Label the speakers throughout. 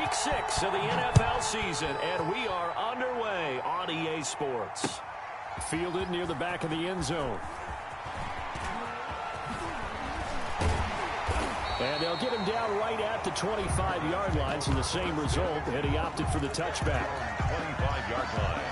Speaker 1: Week 6 of the NFL season, and we are underway on EA Sports. Fielded near the back of the end zone. And they'll get him down right at the 25-yard line, so the same result, and he opted for the touchback.
Speaker 2: 25-yard line.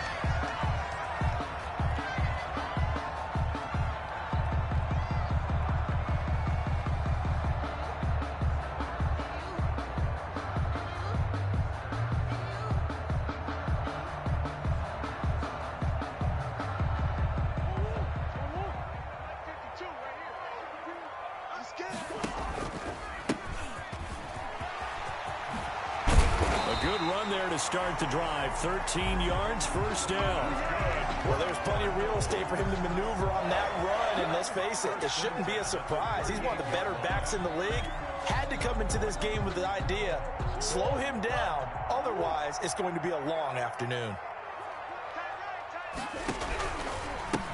Speaker 1: Good run there to start the drive. 13 yards, first down.
Speaker 3: Well, there's plenty of real estate for him to maneuver on that run, and let's face it, this shouldn't be a surprise. He's one of the better backs in the league. Had to come into this game with the idea, slow him down, otherwise it's going to be a long afternoon.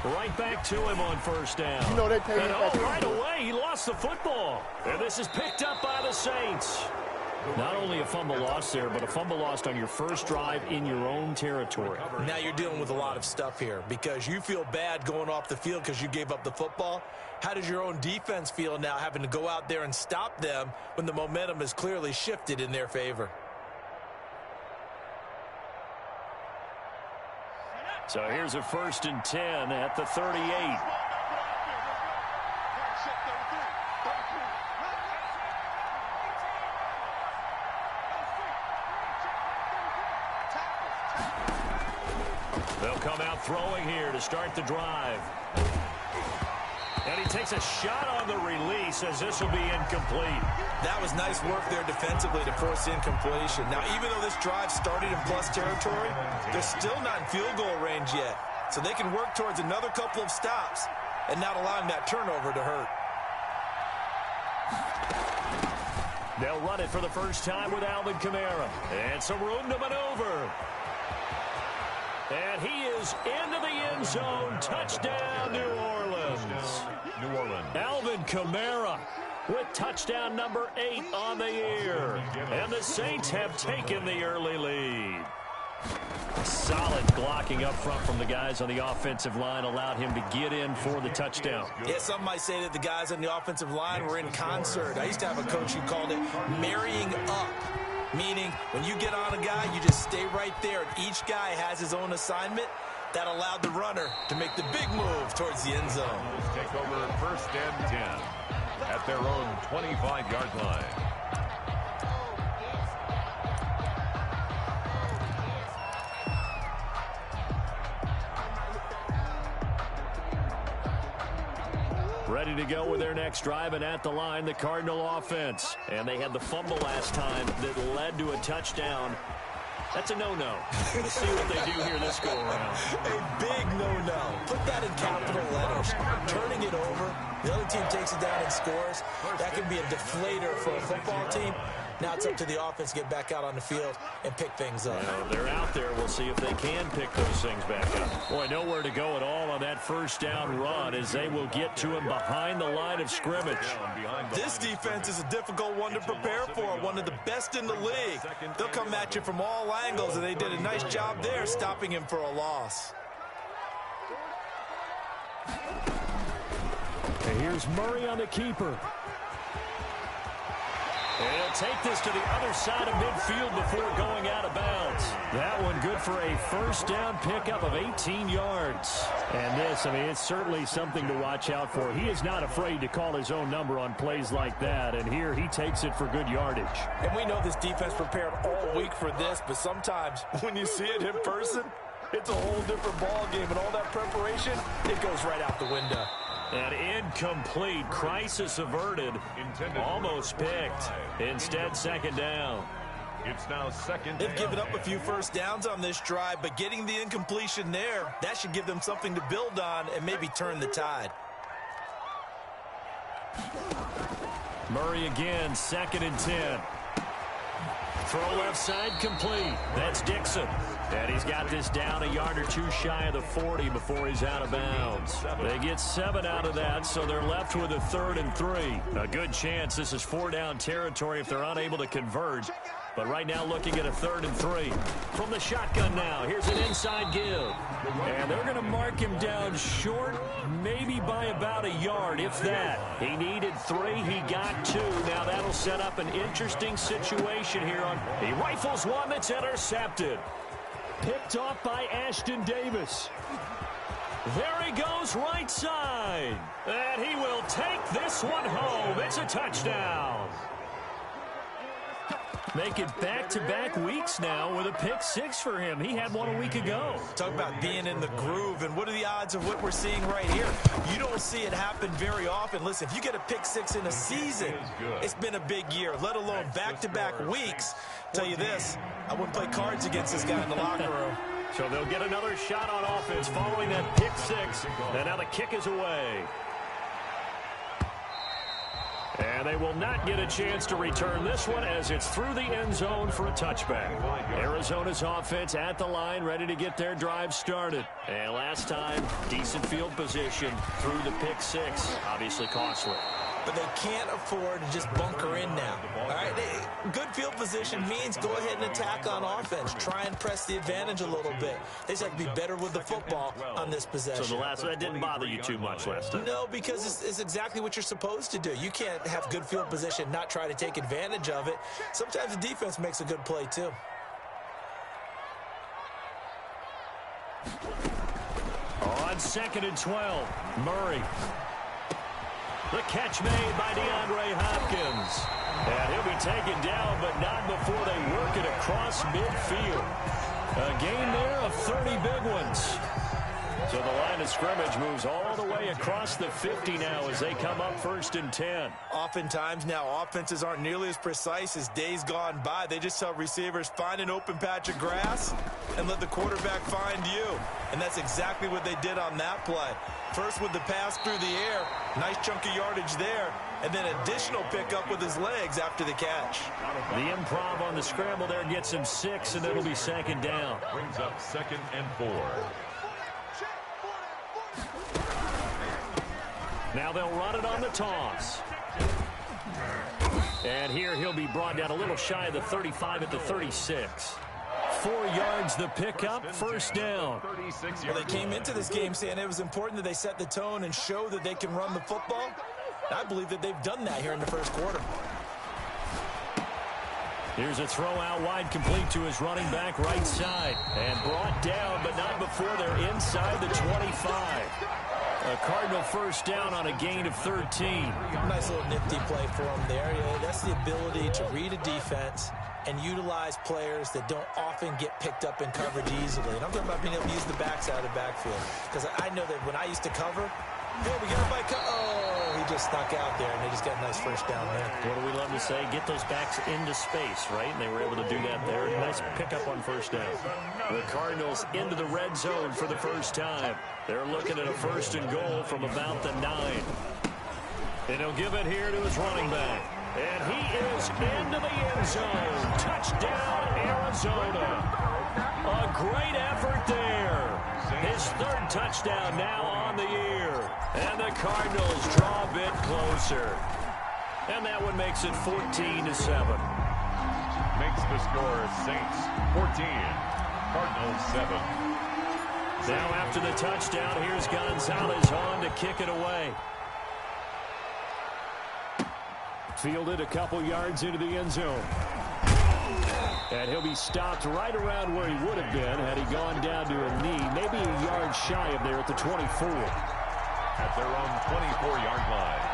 Speaker 1: Right back to him on first down.
Speaker 4: You know they pay
Speaker 1: and right away, he lost the football. And this is picked up by the Saints. Not only a fumble loss there, but a fumble lost on your first drive in your own territory.
Speaker 3: Now you're dealing with a lot of stuff here because you feel bad going off the field because you gave up the football. How does your own defense feel now having to go out there and stop them when the momentum is clearly shifted in their favor?
Speaker 1: So here's a 1st and 10 at the 38. They'll come out throwing here to start the drive. And he takes a shot on the release as this will be incomplete.
Speaker 3: That was nice work there defensively to force incompletion. Now, even though this drive started in plus territory, they're still not in field goal range yet. So they can work towards another couple of stops and not allowing that turnover to hurt.
Speaker 1: They'll run it for the first time with Alvin Kamara. And some room to maneuver. And he is into the end zone. Touchdown, New Orleans.
Speaker 2: New Orleans.
Speaker 1: Alvin Kamara with touchdown number 8 on the year. And the Saints have taken the early lead. Solid blocking up front from the guys on the offensive line allowed him to get in for the touchdown.
Speaker 3: Yeah, some might say that the guys on the offensive line were in concert. I used to have a coach who called it marrying up. Meaning, when you get on a guy, you just stay right there. And each guy has his own assignment. That allowed the runner to make the big move towards the end zone.
Speaker 2: Take over 1st and 10 at their own 25-yard line.
Speaker 1: Ready to go with their next drive, and at the line, the Cardinal offense. And they had the fumble last time that led to a touchdown. That's a no-no. Let's see what they do here this go-around.
Speaker 3: A big no-no. Put that in capital letters. Turning it over, the other team takes it down and scores. That can be a deflator for a football team. Now it's up to the offense to get back out on the field and pick things up.
Speaker 1: Well, they're out there. We'll see if they can pick those things back up. Boy, nowhere to go at all on that first down run as they will get to him behind the line of scrimmage.
Speaker 3: This defense is a difficult one to prepare for, one of the best in the league. They'll come at you from all angles, and they did a nice job there stopping him for a loss.
Speaker 1: And here's Murray on the keeper. And he'll take this to the other side of midfield before going out of bounds. That one good for a first down pickup of 18 yards. And this, I mean, it's certainly something to watch out for. He is not afraid to call his own number on plays like that. And here he takes it for good yardage.
Speaker 3: And we know this defense prepared all week for this, but sometimes when you see it in person, it's a whole different ball game. And all that preparation, it goes right out the window.
Speaker 1: And incomplete. Crisis averted. Almost picked. Instead, second down.
Speaker 2: It's now second.
Speaker 3: They've given up a few first downs on this drive, but getting the incompletion there, that should give them something to build on and maybe turn the tide.
Speaker 1: Murray again, 2nd and 10. Throw left side complete. That's Dixon. And he's got this down a yard or two shy of the 40 before he's out of bounds. They get 7 out of that, so they're left with a 3rd and 3. A good chance this is 4-down territory if they're unable to convert. But right now looking at a 3rd and 3. From the shotgun now, here's an inside give. And they're going to mark him down short, maybe by about a yard, if that. He needed 3, he got 2. Now that'll set up an interesting situation here. He rifles one that's intercepted. Picked off by Ashton Davis. There he goes, right side. And he will take this one home. It's a touchdown. Make it back-to-back weeks now with a pick 6 for him. He had one a week ago.
Speaker 3: Talk about being in the groove, and what are the odds of what we're seeing right here? You don't see it happen very often. Listen, if you get a pick 6 in a season, it's been a big year, let alone back-to-back weeks. Tell you this, I wouldn't play cards against this guy in the locker room.
Speaker 1: So they'll get another shot on offense following that pick 6. And now the kick is away. And they will not get a chance to return this one as it's through the end zone for a touchback. Arizona's offense at the line, ready to get their drive started. And last time, decent field position through the pick 6. Obviously costly.
Speaker 3: But they can't afford to just bunker in now. All right, good field position means go ahead and attack on offense. Try and press the advantage a little bit. They just have to be better with the football on this possession.
Speaker 1: So that didn't bother you too much last time?
Speaker 3: No, because it's exactly what you're supposed to do. You can't have good field position, not try to take advantage of it. Sometimes the defense makes a good play, too.
Speaker 1: On 2nd and 12, Murray. The catch made by DeAndre Hopkins. And he'll be taken down, but not before they work it across midfield. A gain there of 30 big ones. So the line of scrimmage moves all the way across the 50 now as they come up 1st and 10.
Speaker 3: Oftentimes now, offenses aren't nearly as precise as days gone by. They just tell receivers, find an open patch of grass and let the quarterback find you. And that's exactly what they did on that play. First with the pass through the air, nice chunk of yardage there, and then additional pickup with his legs after the catch.
Speaker 1: The improv on the scramble there gets him 6, and it'll be 2nd down.
Speaker 2: Brings up 2nd and 4.
Speaker 1: Now they'll run it on the toss. And here he'll be brought down a little shy of the 35 at the 36. 4 yards the pickup, 1st down.
Speaker 3: Well, they came into this game saying it was important that they set the tone and show that they can run the football. I believe that they've done that here in the 1st quarter.
Speaker 1: Here's a throw out wide, complete to his running back right side. And brought down, but not before they're inside the 25. A Cardinal 1st down on a gain of 13.
Speaker 3: Nice little nifty play for him there. Yeah, that's the ability to read a defense and utilize players that don't often get picked up in coverage easily. And I'm talking about being able to use the backside of the backfield. Because I know that when I used to cover, hey, we got a bike. Oh, he just snuck out there, and they just got a nice 1st down there.
Speaker 1: What do we love to say? Get those backs into space, right? And they were able to do that there. Nice pickup on 1st down. The Cardinals into the red zone for the 1st time. They're looking at a 1st and goal from about the 9. And he'll give it here to his running back. And he is into the end zone. Touchdown, Arizona. A great effort there. His 3rd touchdown now on the year. And the Cardinals draw a bit closer. And that one makes it 14-7.
Speaker 2: Makes the score Saints 14, Cardinals 7.
Speaker 1: Now after the touchdown, here's Gonzalez on to kick it away. Fielded a couple yards into the end zone. And he'll be stopped right around where he would have been had he gone down to a knee, maybe a yard shy of there at the 24.
Speaker 2: At their own 24-yard line.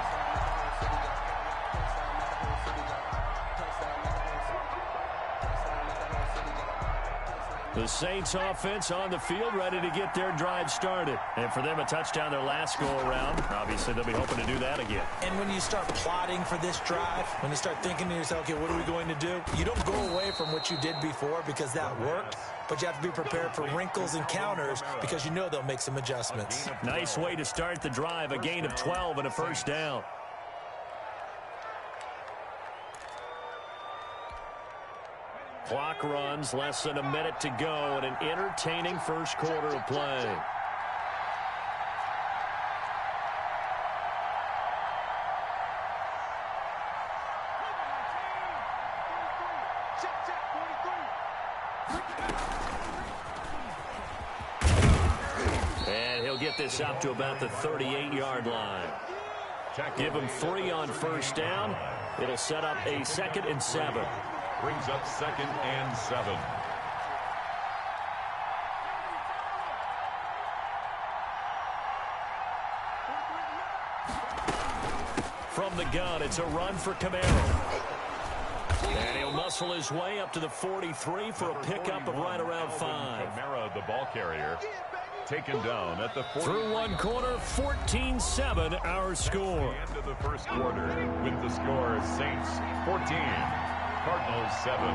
Speaker 1: The Saints offense on the field, ready to get their drive started. And for them, a touchdown their last go-around. Obviously, they'll be hoping to do that again.
Speaker 3: And when you start plotting for this drive, when you start thinking to yourself, okay, what are we going to do? You don't go away from what you did before because that worked, but you have to be prepared for wrinkles and counters because you know they'll make some adjustments.
Speaker 1: Nice way to start the drive, a gain of 12 and a 1st down. Clock runs, less than a minute to go, and an entertaining 1st quarter of play.
Speaker 4: Check.
Speaker 1: And he'll get this up to about the 38-yard line. Give him 3 on first down. It'll set up a 2nd and 7.
Speaker 2: Brings up 2nd and 7.
Speaker 1: From the gun, it's a run for Camaro. And he'll muscle his way up to the 43 for a pickup of right around 5.
Speaker 2: Camaro, the ball carrier, taken down at the 40.
Speaker 1: Through one quarter, 14-7 our score.
Speaker 2: End of the first quarter with the score Saints 14, Cardinals 7.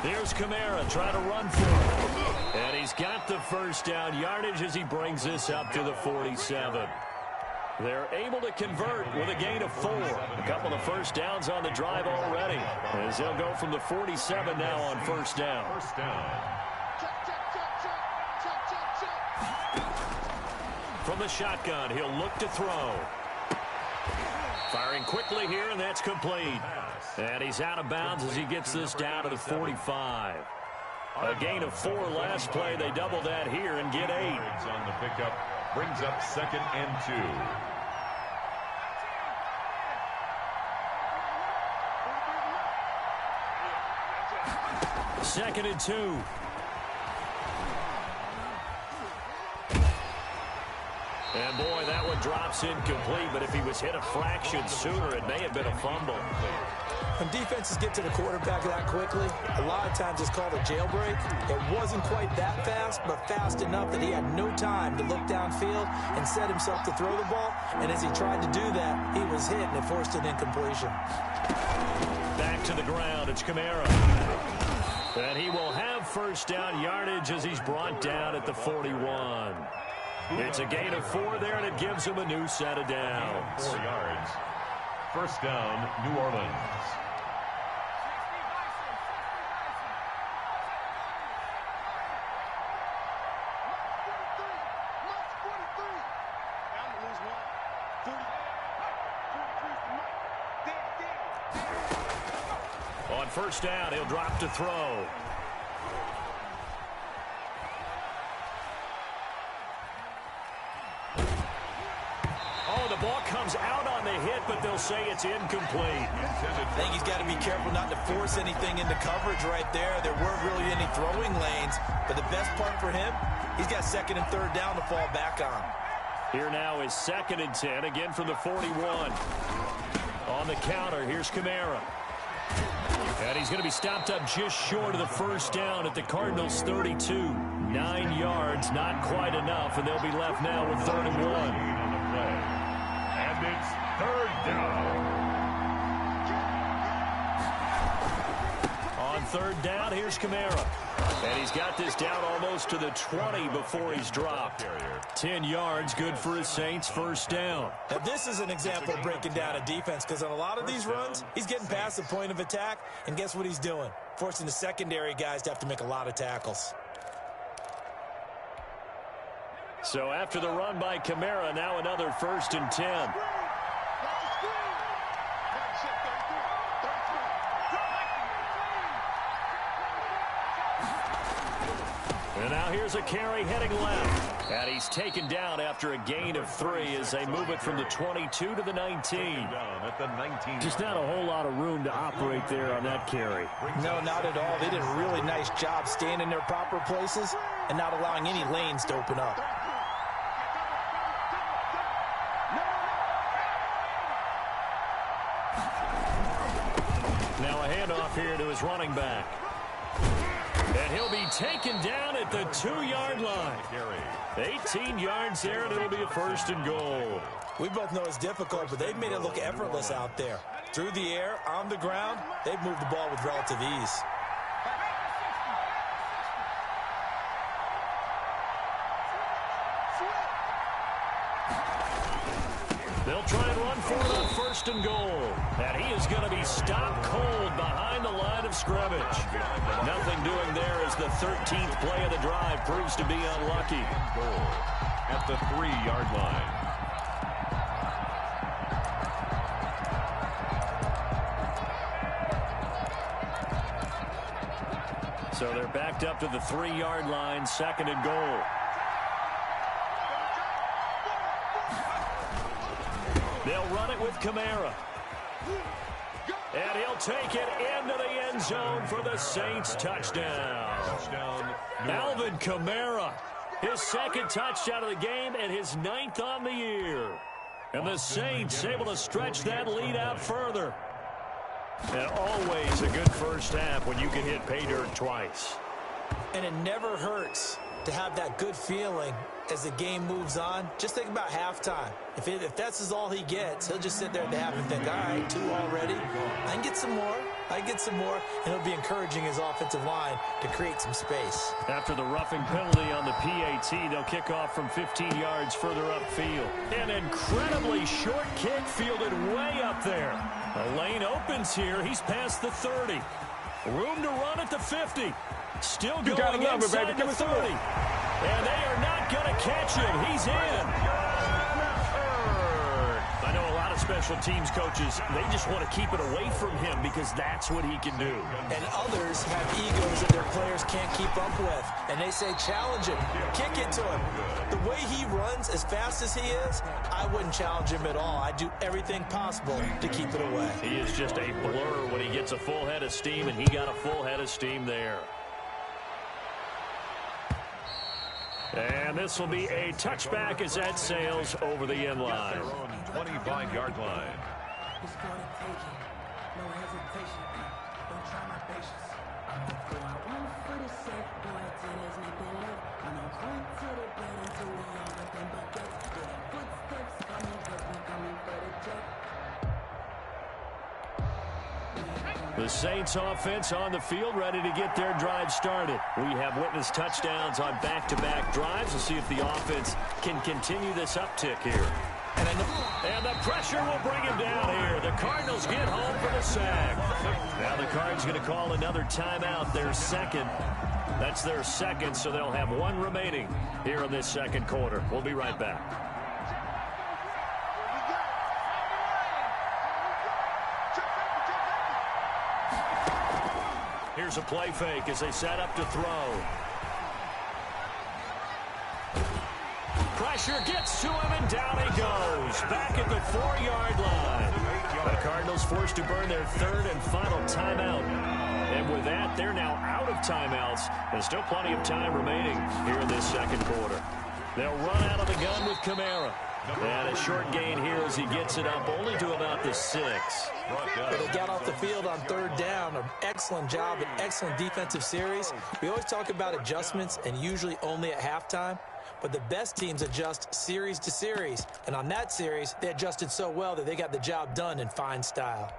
Speaker 1: Here's Kamara trying to run for it. And he's got the first down yardage as he brings this up to the 47. They're able to convert with a gain of 4. A couple of first downs on the drive already, as they'll go from the 47 now on first down.
Speaker 2: First down.
Speaker 1: From the shotgun, he'll look to throw. Firing quickly here, and that's complete. And he's out of bounds as he gets this down to the 45. A gain of 4 last play. They double that here and get 8.
Speaker 2: On the pickup. Brings up 2nd and 2.
Speaker 1: 2nd and 2. And boy, that one drops incomplete, but if he was hit a fraction sooner, it may have been a fumble.
Speaker 3: When defenses get to the quarterback that quickly, a lot of times it's called a jailbreak. It wasn't quite that fast, but fast enough that he had no time to look downfield and set himself to throw the ball. And as he tried to do that, he was hit, and it forced an incompletion.
Speaker 1: Back to the ground, it's Kamara. And he will have first down yardage as he's brought down at the 41. It's a gain of 4 there, and it gives him a new set of downs.
Speaker 2: 4 yards. First down, New Orleans.
Speaker 1: On first down, he'll drop to throw. The ball comes out on the hit, but they'll say it's incomplete.
Speaker 3: I think he's got to be careful not to force anything into coverage right there. There weren't really any throwing lanes, but the best part for him, he's got 2nd and 3rd down to fall back on.
Speaker 1: Here now is 2nd and 10, again from the 41. On the counter, here's Kamara. And he's going to be stopped up just short of the first down at the Cardinals' 32. 9 yards, not quite enough, and they'll be left now with 3rd and 1.
Speaker 2: And it's 3rd down.
Speaker 1: On 3rd down, here's Kamara. And he's got this down almost to the 20 before he's dropped. 10 yards, good for his Saints, first down.
Speaker 3: Now, this is an example of breaking down a defense, because on a lot of these runs, he's getting past the point of attack, and guess what he's doing? Forcing the secondary guys to have to make a lot of tackles.
Speaker 1: So after the run by Kamara, now another 1st and 10. And now here's a carry heading left. And he's taken down after a gain of 3 as they move it from the 22 to the 19. Just not a whole lot of room to operate there on that carry.
Speaker 3: No, not at all. They did a really nice job staying in their proper places and not allowing any lanes to open up.
Speaker 1: Now a handoff here to his running back. And he'll be taken down at the 2-yard line. 18 yards there, and it'll be a 1st and goal.
Speaker 3: We both know it's difficult, but they've made it look effortless out there. Through the air, on the ground, they've moved the ball with relative ease.
Speaker 1: They'll try and run for it on 1st and goal. And he is going to be stopped cold behind the line of scrimmage. Nothing doing there as the 13th play of the drive proves to be unlucky.
Speaker 2: Goal at the 3-yard line.
Speaker 1: So they're backed up to the 3-yard line, 2nd and goal. They'll run it with Kamara. And he'll take it into the end zone for the Saints touchdown. Alvin Kamara, his 2nd touchdown of the game and his 9th on the year. And the Saints able to stretch that lead out further. And always a good first half when you can hit pay dirt twice.
Speaker 3: And it never hurts to have that good feeling as the game moves on. Just think about halftime. If that's all he gets, he'll just sit there at the half and think, all right, 2 already. I can get some more. And it'll be encouraging his offensive line to create some space.
Speaker 1: After the roughing penalty on the PAT, they'll kick off from 15 yards further upfield. An incredibly short kick fielded way up there. The lane opens here. He's past the 30. Room to run at the 50. Still going inside the 30. And they are not going to catch him. He's in. I know a lot of special teams coaches, they just want to keep it away from him because that's what he can do.
Speaker 3: And others have egos that their players can't keep up with. And they say, challenge him. Kick it to him. The way he runs as fast as he is, I wouldn't challenge him at all. I'd do everything possible to keep it away.
Speaker 1: He is just a blur when he gets a full head of steam, and he got a full head of steam there. And this will be a touchback as that sails over the end line.
Speaker 2: 25-yard line.
Speaker 1: The Saints offense on the field, ready to get their drive started. We have witnessed touchdowns on back-to-back drives. We'll see if the offense can continue this uptick here. And the pressure will bring him down here. The Cardinals get home for the sack. Now the Cards going to call another timeout, their 2nd. That's their 2nd, so they'll have 1 remaining here in this 2nd quarter. We'll be right back. Here's a play fake as they set up to throw. Pressure gets to him, and down he goes. Back at the 4-yard line. The Cardinals forced to burn their 3rd and final timeout. And with that, they're now out of timeouts. There's still plenty of time remaining here in this 2nd quarter. They'll run out of the gun with Kamara. And a short gain here as he gets it up only to about the 6.
Speaker 3: But they got off the field on 3rd down. An excellent job, an excellent defensive series. We always talk about adjustments and usually only at halftime. But the best teams adjust series to series. And on that series, they adjusted so well that they got the job done in fine style.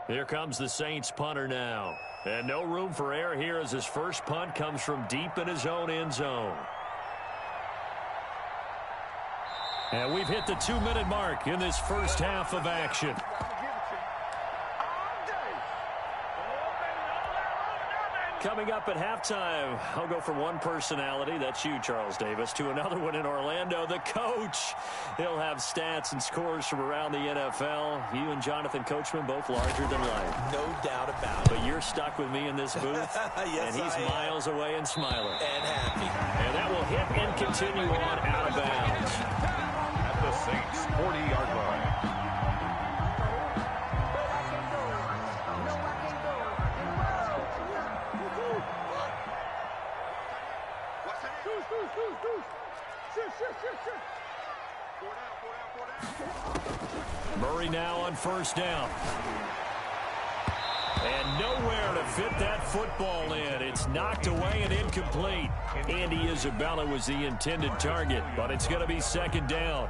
Speaker 1: Here comes the Saints punter now. And no room for error here as his first punt comes from deep in his own end zone. And we've hit the 2-minute mark in this first half of action. Coming up at halftime, I'll go from one personality, that's you, Charles Davis, to another one in Orlando, the coach. He'll have stats and scores from around the NFL. You and Jonathan Coachman, both larger than life.
Speaker 3: No doubt about it.
Speaker 1: But you're stuck with me in this booth,
Speaker 3: yes,
Speaker 1: and he's miles away and smiling.
Speaker 3: And happy.
Speaker 1: And that will hit and continue on out of bounds.
Speaker 2: At the Saints' 40-yard line.
Speaker 1: Murray now on 1st down. And nowhere to fit that football in. It's knocked away and incomplete. Andy Isabella was the intended target, but it's going to be 2nd down.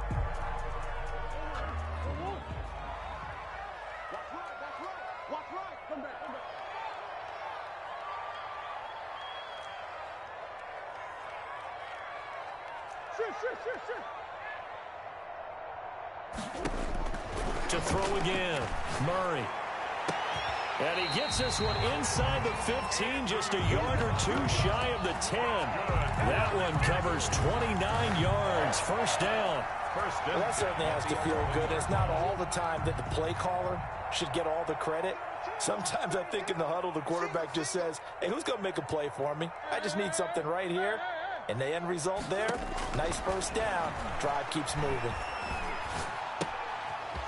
Speaker 1: To throw again, Murray. And he gets this one inside the 15, just a yard or 2 shy of the 10. That one covers 29 yards, 1st down.
Speaker 3: Well, that certainly has to feel good. It's not all the time that the play caller should get all the credit. Sometimes I think in the huddle, the quarterback just says, hey, who's going to make a play for me? I just need something right here. And the end result there, nice first down. Drive keeps moving.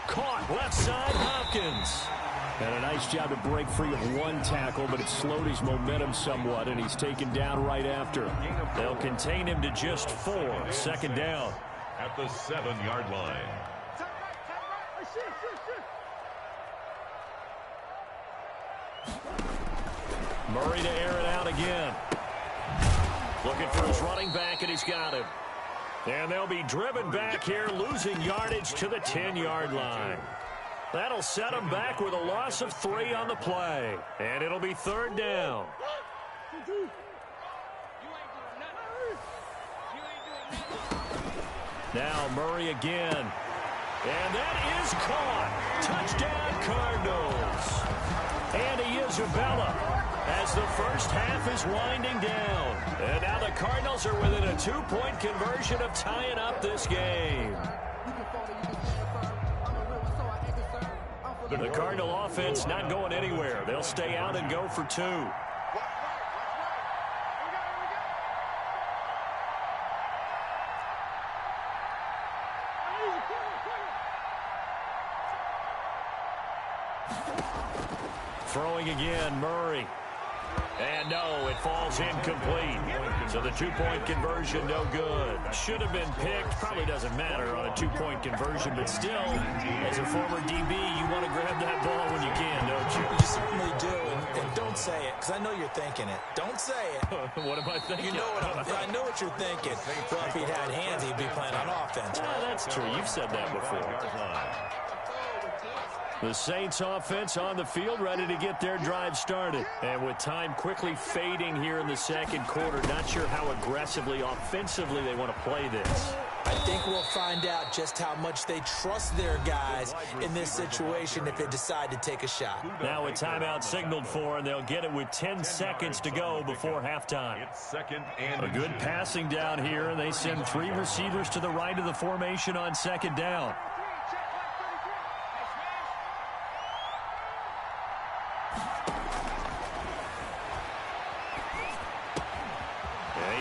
Speaker 1: Caught left side, Hopkins. And a nice job to break free of one tackle, but it slowed his momentum somewhat, and he's taken down right after. They'll contain him to just 4. 2nd down.
Speaker 2: At the 7-yard line.
Speaker 1: Murray to air it out again. Looking for his running back, and he's got him. And they'll be driven back here, losing yardage to the 10-yard line. That'll set them back with a loss of 3 on the play. And it'll be 3rd down. Now Murray again. And that is caught. Touchdown, Cardinals. Andy Isabella as the first half is winding down. And now the Cardinals are within a 2-point conversion of tying up this game. The Cardinal offense not going anywhere. They'll stay out and go for 2. Throwing again, Murray. And no, it falls incomplete. So the 2-point conversion, no good. Should have been picked. Probably doesn't matter on a 2-point conversion, but still, as a former DB, you want to grab that ball when you can, don't you?
Speaker 3: You certainly do, and don't say it, because I know you're thinking it. Don't say it.
Speaker 1: What am I thinking?
Speaker 3: You know I know what you're thinking. Well, if he'd had hands, he'd be playing on offense.
Speaker 1: Yeah, that's true. You've said that before. The Saints offense on the field, ready to get their drive started. And with time quickly fading here in the 2nd quarter, not sure how aggressively, offensively they want to play this.
Speaker 3: I think we'll find out just how much they trust their guys in this situation if they decide to take a shot.
Speaker 1: Now a timeout signaled for, and they'll get it with 10 seconds to go before halftime.
Speaker 2: It's 2nd and
Speaker 1: a good passing down here, and they send 3 receivers to the right of the formation on 2nd down.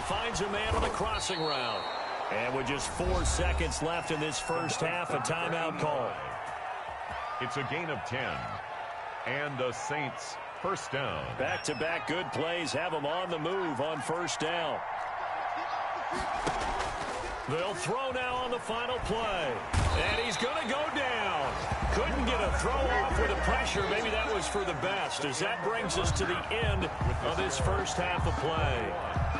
Speaker 1: Finds a man on the crossing route. And with just 4 seconds left in this first half, a timeout call.
Speaker 2: It's a gain of 10. And the Saints first down.
Speaker 1: Back-to-back good plays have them on the move on first down. They'll throw now on the final play. And he's going to go down. Couldn't get a throw off with the pressure. Maybe that was for the best, as that brings us to the end of this first half of play.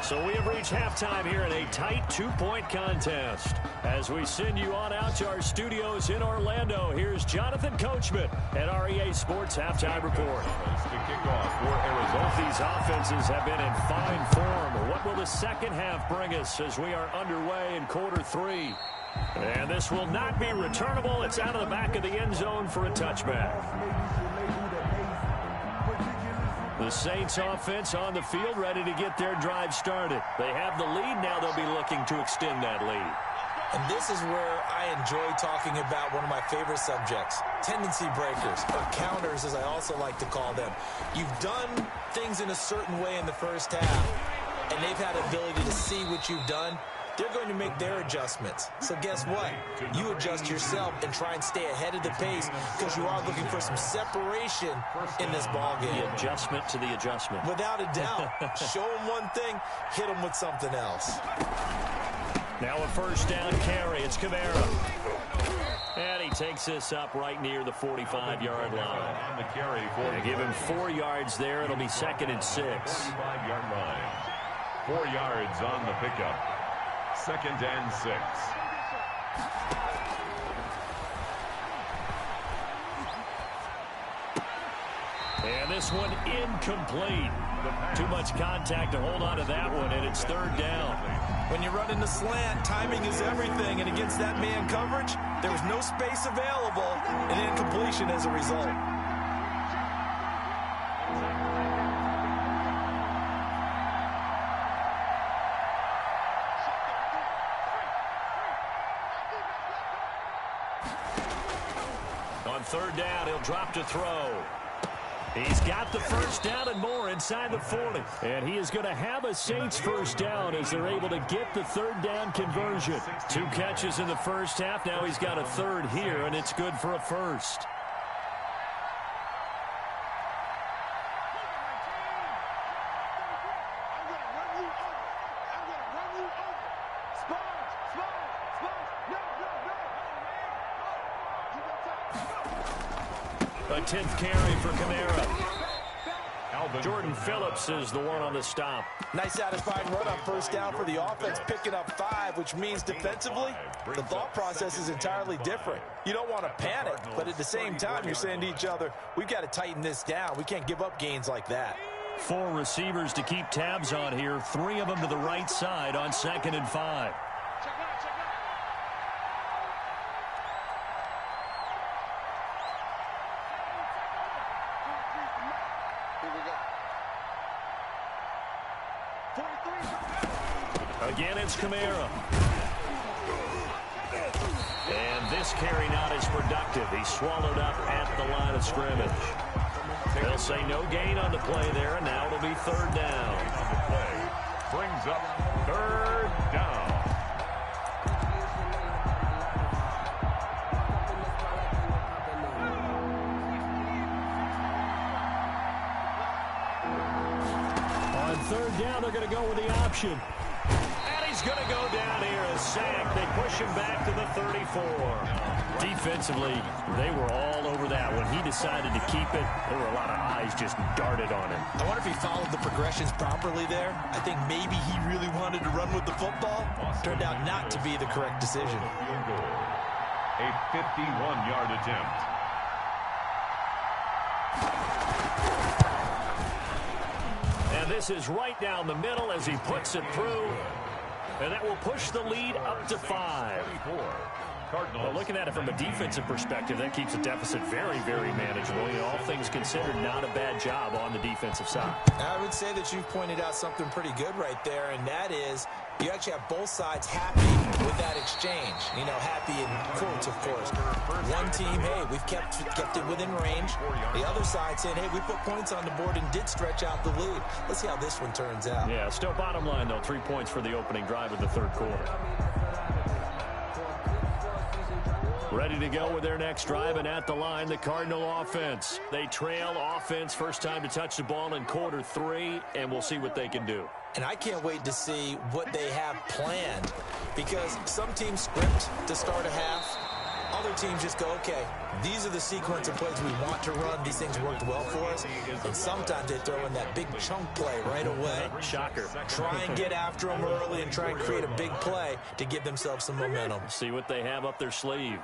Speaker 1: So we have reached halftime here in a tight 2-point contest. As we send you on out to our studios in Orlando, here's Jonathan Coachman at REA Sports Halftime Report.
Speaker 2: To kick off for Arizona.
Speaker 1: Both these offenses have been in fine form. What will the second half bring us as we are underway in quarter 3? And this will not be returnable. It's out of the back of the end zone for a touchback. The Saints offense on the field, ready to get their drive started. They have the lead. Now they'll be looking to extend that lead.
Speaker 3: And this is where I enjoy talking about one of my favorite subjects, tendency breakers, or counters as I also like to call them. You've done things in a certain way in the first half, and they've had the ability to see what you've done. They're going to make their adjustments. So guess what? You adjust yourself and try and stay ahead of the pace because you are looking for some separation in this ball game.
Speaker 1: The adjustment to the adjustment.
Speaker 3: Without a doubt. Show them one thing, hit them with something else.
Speaker 1: Now a first down carry. It's Kamara. And he takes this up right near the 45-yard line.
Speaker 2: On the carry,
Speaker 1: they give him 4 yards there. It'll be 2nd and 6.
Speaker 2: 45-yard line. 4 yards on the pickup. 2nd and 6.
Speaker 1: And this one incomplete. Too much contact to hold on to that one, and it's 3rd down.
Speaker 3: When you run in the slant, timing is everything, and against that man coverage, there was no space available, and incompletion as a result.
Speaker 1: On 3rd down, he'll drop to throw. He's got the first down and more inside the 40. And he is going to have a Saints first down as they're able to get the third down conversion. 2 catches in the first half. Now he's got a third here, and it's good for a first. A 10th carry for Kamara. Jordan Phillips is the one on the stop.
Speaker 3: Nice satisfying run on first down for the offense, picking up 5, which means defensively, the thought process is entirely different. You don't want to panic, but at the same time, you're saying to each other, we've got to tighten this down. We can't give up gains like that.
Speaker 1: 4 receivers to keep tabs on here. 3 of them to the right side on 2nd and 5. Again, it's Kamara. And this carry not as productive. He's swallowed up at the line of scrimmage. They'll say no gain on the play there, and now it'll be third down.
Speaker 2: On the play brings up third down.
Speaker 1: On third down, they're going to go with the option. He's going to go down here as sacked. They push him back to the 34. Defensively, they were all over that. When he decided to keep it, there were a lot of eyes just darted on him.
Speaker 3: I wonder if he followed the progressions properly there. I think maybe he really wanted to run with the football. Turned out not to be the correct decision.
Speaker 2: A 51-yard attempt.
Speaker 1: And this is right down the middle as he puts it through. And that will push the lead up to 5. Well, looking at it from a defensive perspective, that keeps the deficit very, very manageable. All things considered, not a bad job on the defensive side.
Speaker 3: I would say that you've pointed out something pretty good right there, and that is you actually have both sides happy with that exchange. You know, happy in quotes, of course. One team, hey, we've kept it within range. The other side saying, hey, we put points on the board and did stretch out the lead. Let's see how this one turns out.
Speaker 1: Yeah, still bottom line, though, 3 points for the opening drive of the third quarter. Ready to go with their next drive, and at the line, the Cardinal offense. They trail offense, first time to touch the ball in quarter 3, and we'll see what they can do.
Speaker 3: And I can't wait to see what they have planned, because some teams script to start a half. Other teams just go, okay, these are the sequence of plays we want to run. These things worked well for us. And sometimes they throw in that big chunk play right away.
Speaker 1: Shocker.
Speaker 3: Try and get after them early and try and create a big play to give themselves some momentum.
Speaker 1: See what they have up their sleeve.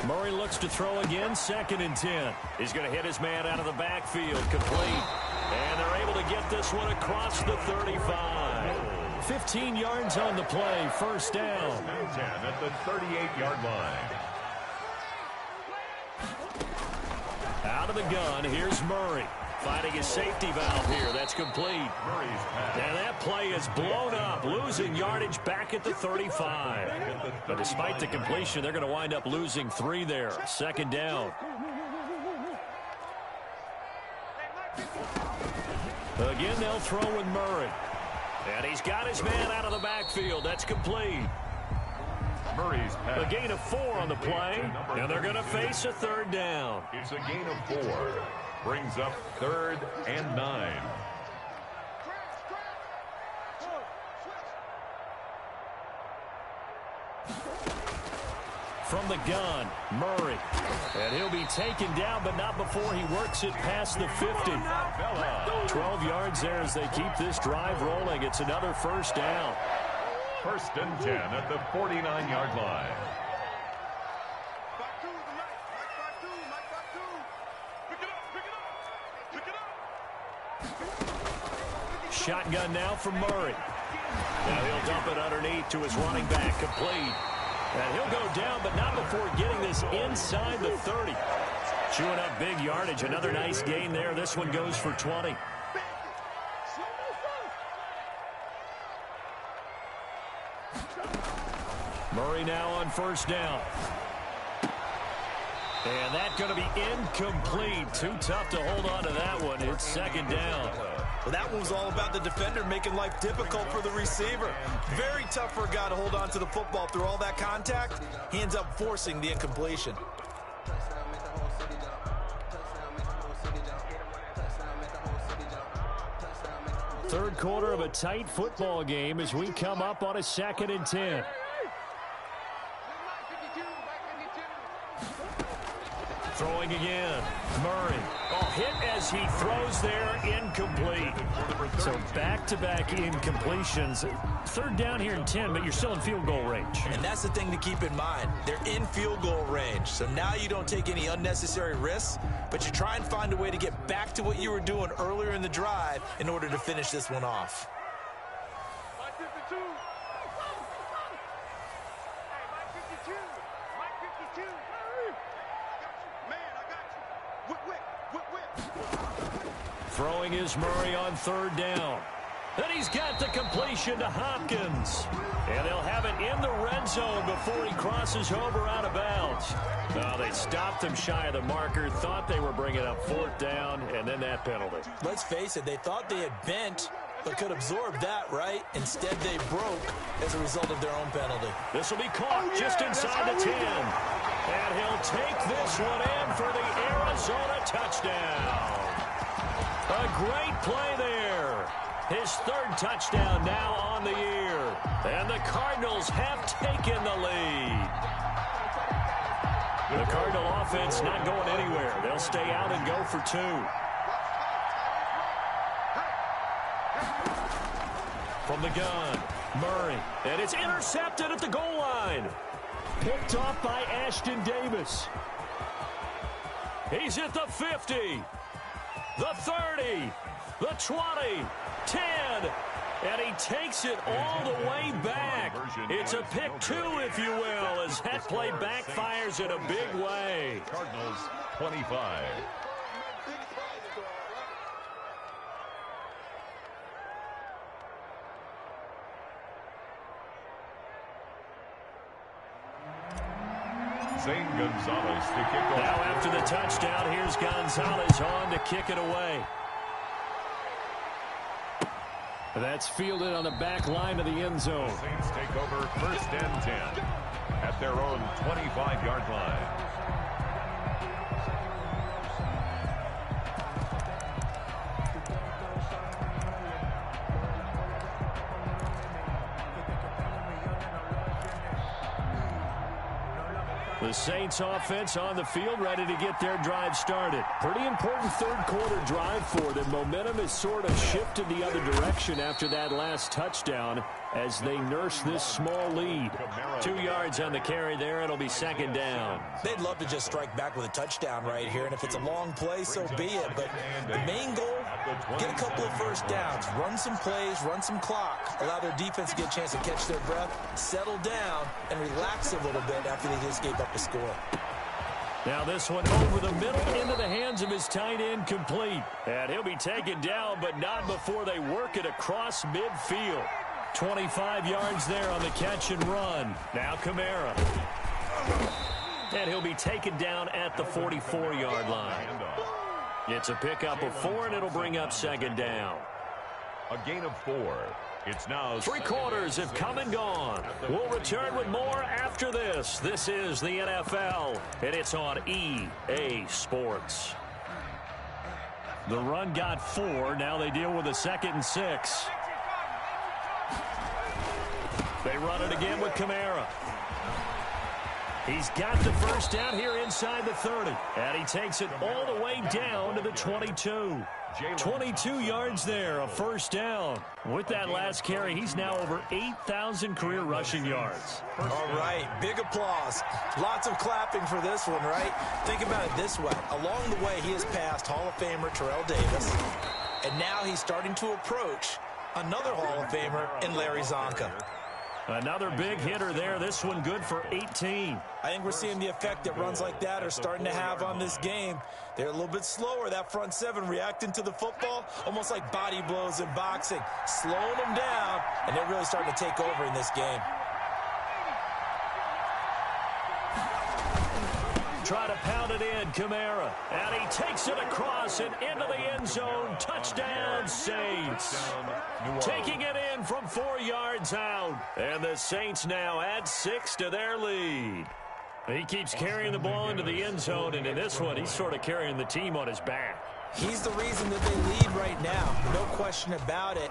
Speaker 1: Murray looks to throw again, 2nd and 10. He's going to hit his man out of the backfield, complete. And they're able to get this one across the 35. 15 yards on the play, first down.
Speaker 2: 10 at the 38-yard line.
Speaker 1: Out of the gun, here's Murray. Finding his safety valve here. That's complete. And that play is blown up, losing yardage back at the 35. But despite the completion, they're going to wind up losing 3 there. 2nd down. Again, they'll throw with Murray. And he's got his man out of the backfield. That's complete.
Speaker 2: Murray's pass.
Speaker 1: A gain of 4 on the play, and they're going to face a 3rd down.
Speaker 2: It's a gain of 4. Brings up 3rd and 9.
Speaker 1: From the gun, Murray. And he'll be taken down, but not before he works it past the 50. 12 yards there as they keep this drive rolling. It's another first down.
Speaker 2: 1st and 10 at the 49-yard line.
Speaker 1: Shotgun now from Murray. Now he'll dump it underneath to his running back, complete. And he'll go down, but not before getting this inside the 30. Chewing up big yardage. Another nice gain there. This one goes for 20. Murray now on first down. And that's going to be incomplete. Too tough to hold on to that one. It's second down.
Speaker 3: Well, that one was all about the defender making life difficult for the receiver. Very tough for a guy to hold on to the football through all that contact. He ends up forcing the incompletion.
Speaker 1: Third quarter of a tight football game as we come up on a 2nd and 10. Throwing again. Murray. Oh, hit as he throws there. Incomplete. So back-to-back incompletions. Third down here in 10, but you're still in field goal range.
Speaker 3: And that's the thing to keep in mind. They're in field goal range. So now you don't take any unnecessary risks, but you try and find a way to get back to what you were doing earlier in the drive in order to finish this one off.
Speaker 1: Throwing is Murray on third down. Then he's got the completion to Hopkins. And they'll have it in the red zone before he crosses over out of bounds. Oh, they stopped him shy of the marker, thought they were bringing up 4th down, and then that penalty.
Speaker 3: Let's face it, they thought they had bent, but could absorb that, right? Instead, they broke as a result of their own penalty.
Speaker 1: This will be caught just inside the 10. And he'll take this one in for the Arizona touchdown. A great play there. His 3rd touchdown now on the year. And the Cardinals have taken the lead. The Cardinal offense not going anywhere. They'll stay out and go for 2. From the gun, Murray. And it's intercepted at the goal line. Picked off by Ashton Davis. He's at the 50. The 30, the 20, 10, and he takes it all the way back. It's a pick 2, if you will, as that play backfires in a big way.
Speaker 2: Cardinals 25. Zane Gonzalez to kick off.
Speaker 1: Now after the touchdown, here's Gonzalez on to kick it away. That's fielded on the back line of the end zone.
Speaker 2: Saints take over 1st and 10 at their own 25-yard line.
Speaker 1: The Saints offense on the field, ready to get their drive started. Pretty important third quarter drive for them. Momentum has sort of shifted the other direction after that last touchdown as they nurse this small lead. 2 yards on the carry there. It'll be 2nd down.
Speaker 3: They'd love to just strike back with a touchdown right here, and if it's a long play, so be it. But the main goal, get a couple of first downs, run some plays, run some clock, allow their defense to get a chance to catch their breath, settle down, and relax a little bit after they just gave up a score.
Speaker 1: Now this one over the middle into the hands of his tight end, complete. And he'll be taken down, but not before they work it across midfield. 25 yards there on the catch and run. Now Kamara. And he'll be taken down at the 44-yard line. It's a pickup of 4, and it'll bring up 2nd down.
Speaker 2: A gain of 4. It's now
Speaker 1: 3 quarters have come and gone. We'll return with more after this. This is the NFL, and it's on EA Sports. The run got 4. Now they deal with a 2nd and 6. They run it again with Kamara. He's got the first down here inside the 30. And he takes it all the way down to the 22. 22 yards there, a first down. With that last carry, he's now over 8,000 career rushing yards.
Speaker 3: All right, big applause. Lots of clapping for this one, right? Think about it this way. Along the way, he has passed Hall of Famer Terrell Davis, and now he's starting to approach another Hall of Famer in Larry Zonka.
Speaker 1: Another big hitter there. This one good for 18.
Speaker 3: I think we're seeing the effect that runs like that are starting to have on this game. They're a little bit slower, that front 7, reacting to the football, almost like body blows in boxing, slowing them down, and they're really starting to take over in this game.
Speaker 1: try to pound it in, Kamara. And he takes it across and into the end zone. Touchdown, Saints. Taking it in from 4 yards out. And the Saints now add 6 to their lead. He keeps carrying the ball into the end zone, and in this one, he's sort of carrying the team on his back.
Speaker 3: He's the reason that they lead right now. No question about it.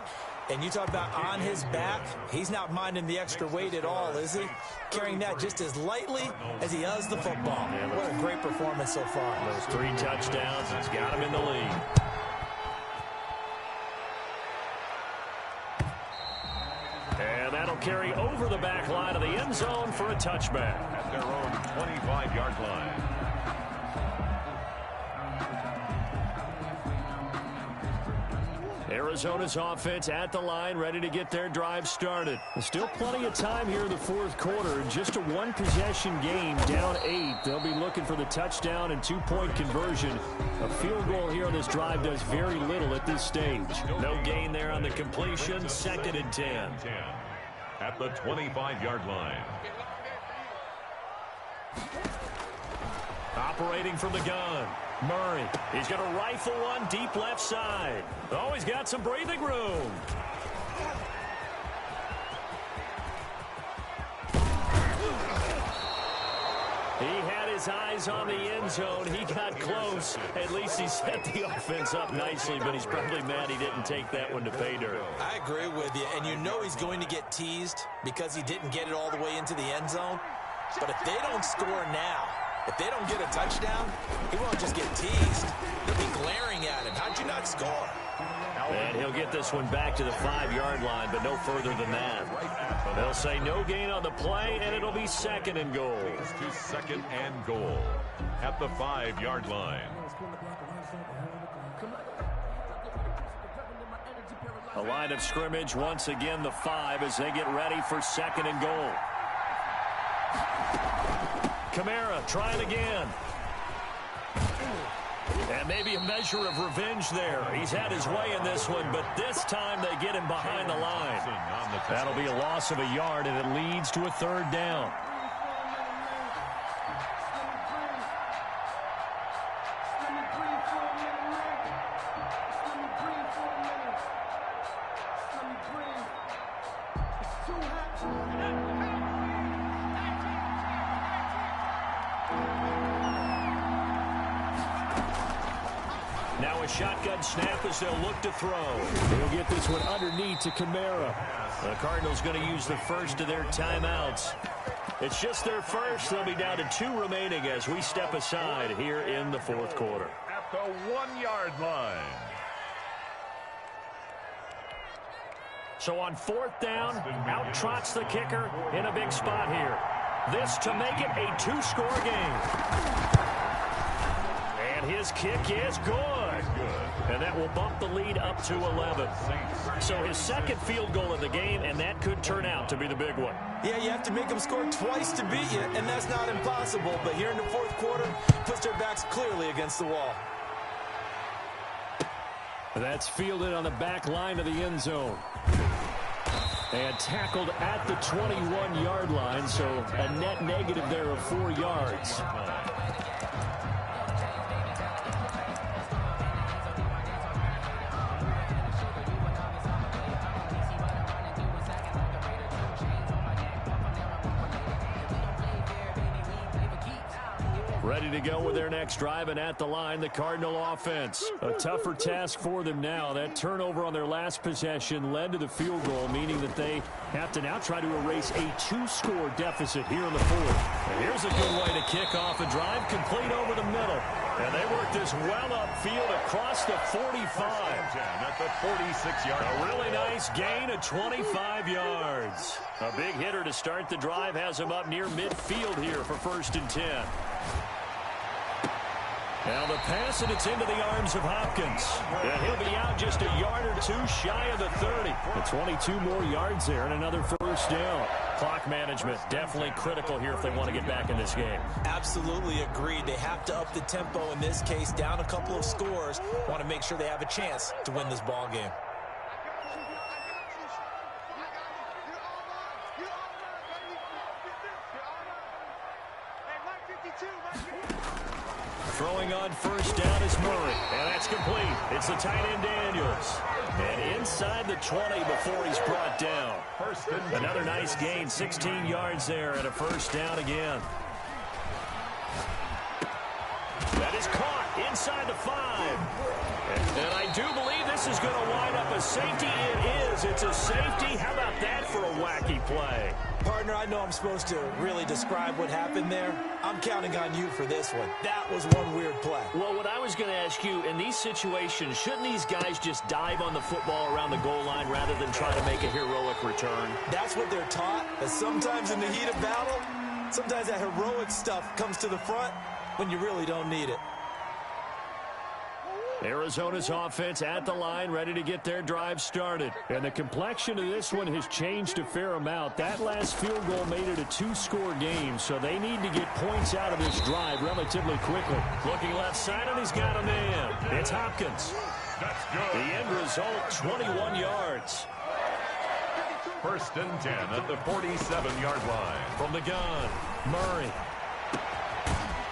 Speaker 3: And you talk about on his back, he's not minding the extra weight at all, is he? Carrying that just as lightly as he does the football. What a great performance so far.
Speaker 1: Those 3 touchdowns, he's got him in the lead. And that'll carry over the back line of the end zone for a touchback.
Speaker 2: At their own 25-yard line.
Speaker 1: Arizona's offense at the line, ready to get their drive started. There's still plenty of time here in the fourth quarter. Just a one-possession game, down 8. They'll be looking for the touchdown and 2-point conversion. A field goal here on this drive does very little at this stage. No gain there on the completion. 2nd and 10.
Speaker 2: At the 25-yard line.
Speaker 1: Operating from the gun. Murray, he's going to rifle one deep left side. Oh, he's got some breathing room. He had his eyes on the end zone. He got close. At least he set the offense up nicely, but he's probably mad he didn't take that one to pay dirt.
Speaker 3: I agree with you, and you know he's going to get teased because he didn't get it all the way into the end zone. But if they don't score now, if they don't get a touchdown, he won't just get teased. They'll be glaring at him. How'd you not score?
Speaker 1: And he'll get this one back to the 5-yard line, but no further than that. They'll say no gain on the play, and it'll be 2nd and goal.
Speaker 2: To 2nd and goal at the 5-yard line.
Speaker 1: A line of scrimmage, once again the 5 as they get ready for 2nd and goal. Kamara trying again. And maybe a measure of revenge there. He's had his way in this one, but this time they get him behind the line. That'll be a loss of a yard, and it leads to a 3rd down. Now a shotgun snap as they'll look to throw. They'll get this one underneath to Kamara. The Cardinals going to use the first of their timeouts. It's just their first. They'll be down to 2 remaining as we step aside here in the fourth quarter.
Speaker 2: At the 1-yard line.
Speaker 1: So on 4th down, out trots the kicker in a big spot here. This to make it a 2-score game. And his kick is good. And that will bump the lead up to 11. So his 2nd field goal of the game, and that could turn out to be the big one.
Speaker 3: Yeah, you have to make them score twice to beat you, and that's not impossible. But here in the fourth quarter, puts their backs clearly against the wall.
Speaker 1: That's fielded on the back line of the end zone. And tackled at the 21-yard line, so a net negative there of 4 yards. Ready to go with their next drive, and at the line, the Cardinal offense. A tougher task for them now. That turnover on their last possession led to the field goal, meaning that they have to now try to erase a 2-score deficit here in the fourth. And here's a good way to kick off a drive, complete over the middle. And they work this well upfield across the 45.
Speaker 2: At the 46-yard line.
Speaker 1: A really nice gain of 25 yards. A big hitter to start the drive has him up near midfield here for 1st and 10. Now the pass, and it's into the arms of Hopkins. And he'll be out just a yard or 2 shy of the 30. The 22 more yards there and another 1st down. Clock management definitely critical here if they want to get back in this game.
Speaker 3: Absolutely agreed. They have to up the tempo in this case, down a couple of scores. Want to make sure they have a chance to win this ball game.
Speaker 1: Throwing on first down is Murray. And that's complete. It's the tight end Daniels. And inside the 20 before he's brought down. Another nice gain. 16 yards there and a first down again. That is caught inside the 5. And I do believe this is going to wind up a safety. It is. It's a safety. How about that for a wacky play?
Speaker 3: Partner, I know I'm supposed to really describe what happened there. I'm counting on you for this one. That was one weird play.
Speaker 1: Well, what I was going to ask you, in these situations, shouldn't these guys just dive on the football around the goal line rather than try to make a heroic return?
Speaker 3: That's what they're taught. But sometimes in the heat of battle, sometimes that heroic stuff comes to the front when you really don't need it.
Speaker 1: Arizona's offense at the line, ready to get their drive started. And the complexion of this one has changed a fair amount. That last field goal made it a 2-score game, so they need to get points out of this drive relatively quickly. Looking left side, and he's got a man. It's Hopkins.
Speaker 2: That's good.
Speaker 1: The end result, 21 yards.
Speaker 2: First and 10 at the 47-yard line.
Speaker 1: From the gun, Murray.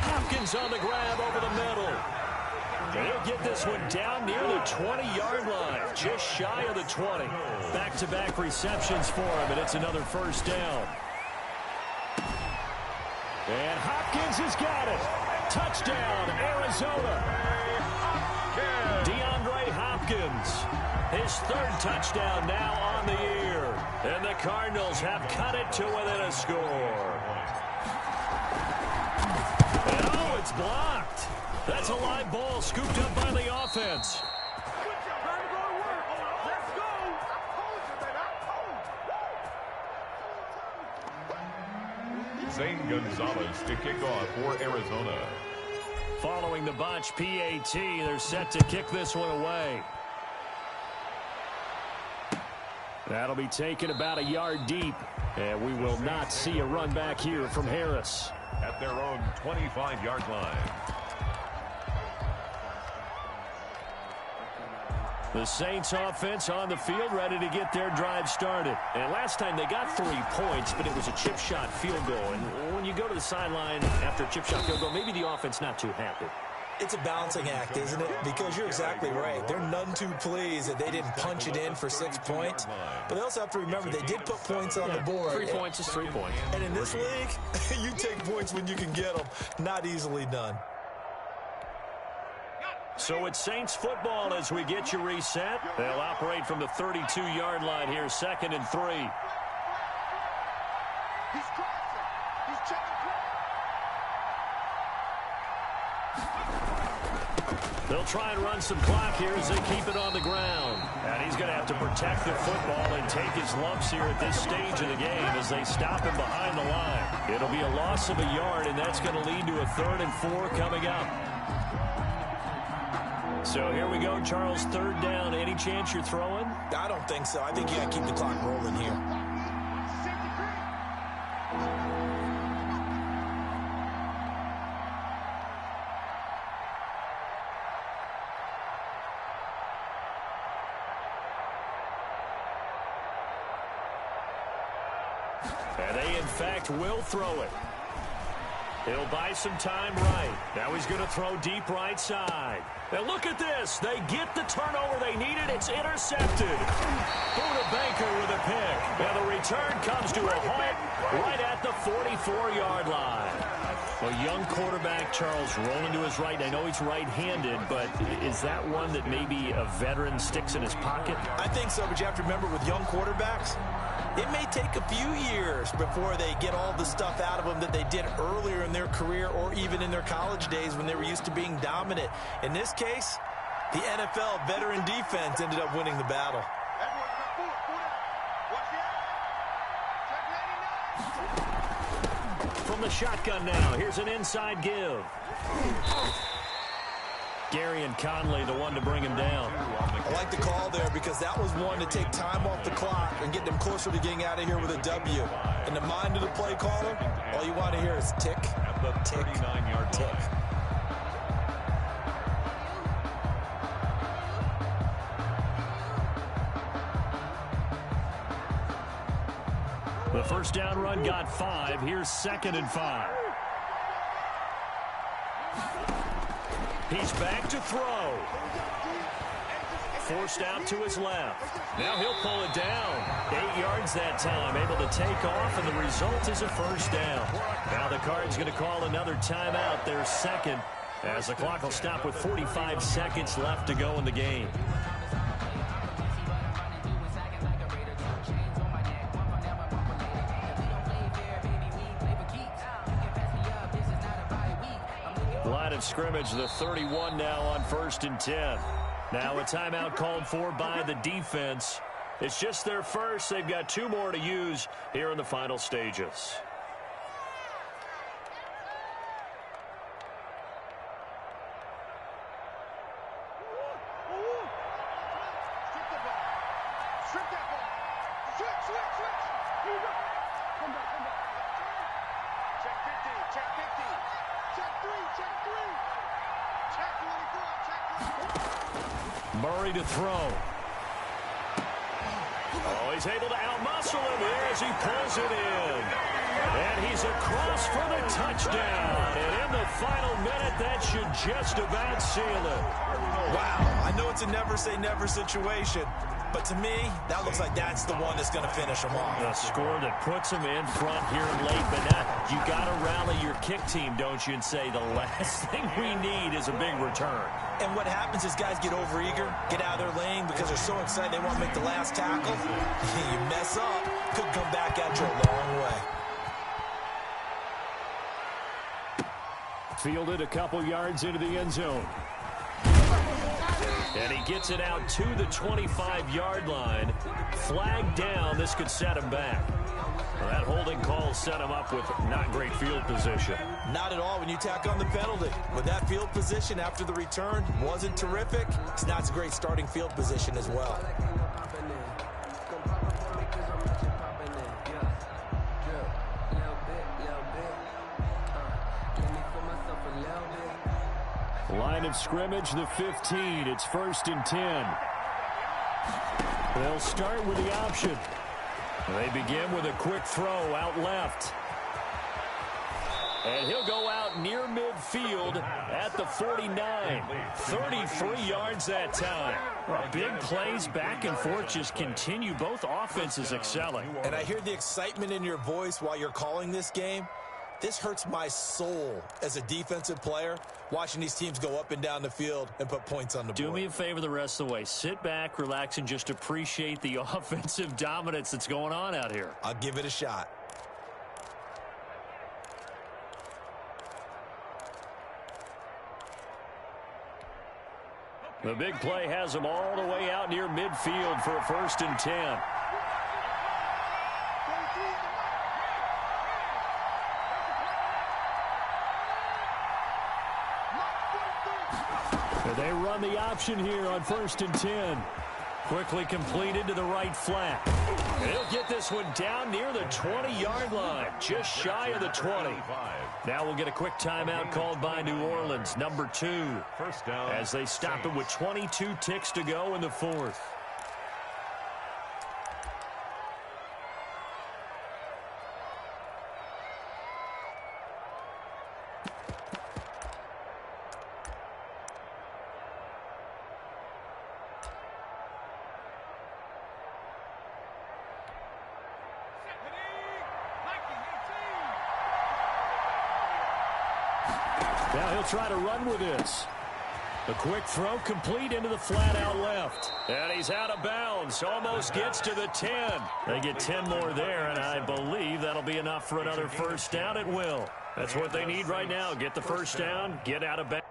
Speaker 1: Hopkins on the grab over the middle. They'll get this one down near the 20-yard line, just shy of the 20. Back-to-back receptions for him, and it's another first down. And Hopkins has got it. Touchdown, Arizona. DeAndre Hopkins, his third touchdown now on the year. And the Cardinals have cut it to within a score. And oh, it's blocked. That's a live ball scooped up by the offense.
Speaker 2: Zane Gonzalez to kick off for Arizona.
Speaker 1: Following the botch PAT, they're set to kick this one away. That'll be taken about a yard deep. And we will not see a run back here from Harris.
Speaker 2: At their own 25-yard line.
Speaker 1: The Saints offense on the field, ready to get their drive started. And last time they got 3 points, but it was a chip shot field goal. And when you go to the sideline after a chip shot field goal, maybe the offense not too happy.
Speaker 3: It's a balancing act, isn't it? Because you're exactly right. They're none too pleased that they didn't punch it in for 6 points. But they also have to remember they did put points on the board.
Speaker 1: 3 points is 3 points.
Speaker 3: And in this league, you take points when you can get them. Not easily done.
Speaker 1: So it's Saints football as we get you reset. They'll operate from the 32-yard line here, 2nd and 3. They'll try and run some clock here as they keep it on the ground. And he's going to have to protect the football and take his lumps here at this stage of the game as they stop him behind the line. It'll be a loss of a yard, and that's going to lead to a 3rd and 4 coming up. So here we go, Charles, 3rd down. Any chance you're throwing?
Speaker 3: I don't think so. I think you got to keep the clock rolling here.
Speaker 1: And they, in fact, will throw it. He'll buy some time right. Now he's going to throw deep right side. And look at this. They get the turnover they needed. It's intercepted. Buda Baker with a pick. And the return comes to a halt right at the 44-yard line. A young quarterback, Charles, rolling to his right. I know he's right-handed, but is that one that maybe a veteran sticks in his pocket?
Speaker 3: I think so, but you have to remember with young quarterbacks, it may take a few years before they get all the stuff out of them that they did earlier in their career or even in their college days when they were used to being dominant. In this case, the NFL veteran defense ended up winning the battle.
Speaker 1: From the shotgun now, here's an inside give. Gary and Conley, the one to bring him down.
Speaker 3: I like the call there because that was one to take time off the clock and get them closer to getting out of here with a W. In the mind of the play caller, all you want to hear is tick, tick, tick.
Speaker 1: The first down run got 5. Here's 2nd and 5. He's back to throw. Forced out to his left. Now he'll pull it down. 8 yards that time, able to take off, and the result is a first down. Now the Cards going to call another timeout, their second, as the clock will stop with 45 seconds left to go in the game. Line of scrimmage, the 31 now on 1st and 10. Now a timeout called for by the defense. It's just their first. They've got 2 more to use here in the final stages. Murray to throw. Oh, he's able to outmuscle him here as he pulls it in. And he's across for the touchdown. And in the final minute, that should just about seal it.
Speaker 3: Wow, I know it's a never-say-never situation, but to me, that looks like that's the one that's going to finish him off.
Speaker 1: A score that puts him in front here late, but now you got to rally your kick team, don't you, and say the last thing we need is a big return.
Speaker 3: And what happens is guys get overeager, get out of their lane because they're so excited they want to make the last tackle. You mess up, could come back at you a long way.
Speaker 1: Fielded a couple yards into the end zone. And he gets it out to the 25-yard line. Flag down. This could set him back. Well, that holding call set him up with not great field position.
Speaker 3: Not at all when you tack on the penalty. With that field position after the return wasn't terrific. It's not a great starting field position as well.
Speaker 1: Line of scrimmage, the 15. It's 1st and 10. They'll start with the option. They begin with a quick throw out left. And he'll go out near midfield at the 49. 33 yards that time. Well, big plays back and forth just continue. Both offenses excelling.
Speaker 3: And I hear the excitement in your voice while you're calling this game. This hurts my soul as a defensive player, watching these teams go up and down the field and put points on the board.
Speaker 1: Do me a favor the rest of the way. Sit back, relax, and just appreciate the offensive dominance that's going on out here.
Speaker 3: I'll give it a shot.
Speaker 1: The big play has them all the way out near midfield for a 1st and 10. They run the option here on 1st and 10. Quickly completed to the right flat. And he'll get this one down near the 20-yard line, just shy of the 20. Now we'll get a quick timeout called by New Orleans, number 2,
Speaker 2: First down,
Speaker 1: as they stop it with 22 ticks to go in the 4th. Now he'll try to run with this. The quick throw complete into the flat out left. And he's out of bounds. Almost gets to the 10. They get 10 more there, and I believe that'll be enough for another first down. It will. That's what they need right now. Get the first down, get out of bounds.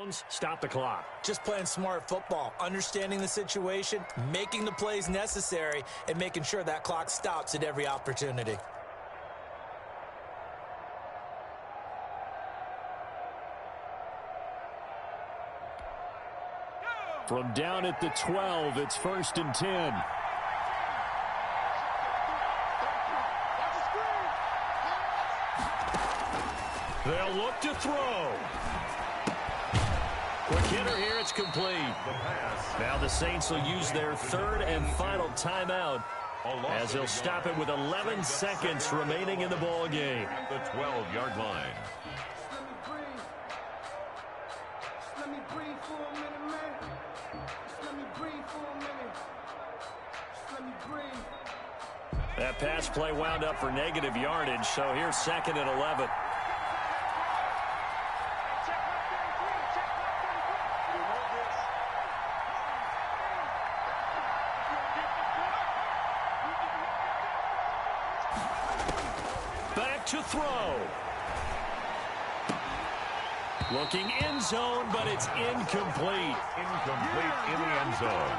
Speaker 1: downs, stop the clock.
Speaker 3: Just playing smart football, understanding the situation, making the plays necessary, and making sure that clock stops at every opportunity.
Speaker 1: From down at the 12, it's 1st and 10. They'll look to throw. Quick hitter here, it's complete. Now the Saints will use their 3rd and final timeout as they'll stop it with 11 seconds remaining in the ball game.
Speaker 2: At the 12-yard line.
Speaker 1: That pass play wound up for negative yardage, so here's 2nd and 11. Back to throw. Looking end zone, but it's incomplete.
Speaker 2: Incomplete in the end zone.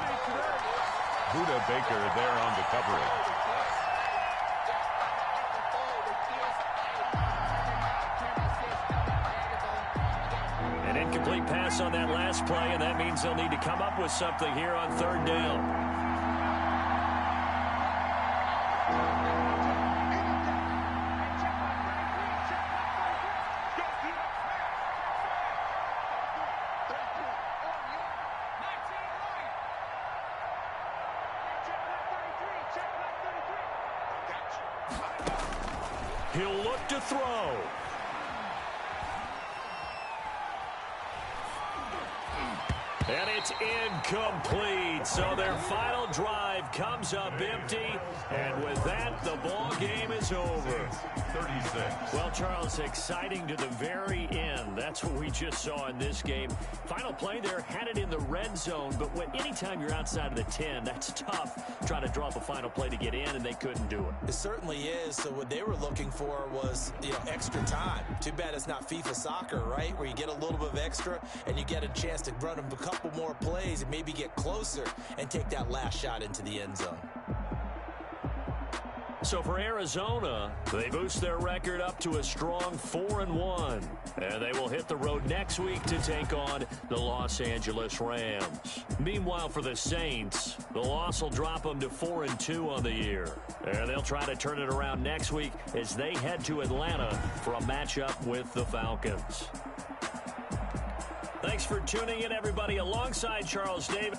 Speaker 2: Buda Baker there on the coverage.
Speaker 1: An incomplete pass on that last play, and that means they'll need to come up with something here on 3rd down. He'll look to throw. And it's incomplete. So their final drive comes up empty. And with that, the ball game is over.
Speaker 2: 36.
Speaker 1: Well, Charles, exciting to the very end. That's what we just saw in this game. Final play there, had it in the red zone. But anytime you're outside of the 10, that's tough. Trying to draw up a final play to get in, and they couldn't do it.
Speaker 3: It certainly is. So what they were looking for was, extra time. Too bad it's not FIFA soccer, right? Where you get a little bit of extra, and you get a chance to run a couple more plays and maybe get closer and take that last shot into the end zone.
Speaker 1: So for Arizona, they boost their record up to a strong 4-1. And they will hit the road next week to take on the Los Angeles Rams. Meanwhile, for the Saints, the loss will drop them to 4-2 on the year. And they'll try to turn it around next week as they head to Atlanta for a matchup with the Falcons. Thanks for tuning in, everybody, alongside Charles Davis.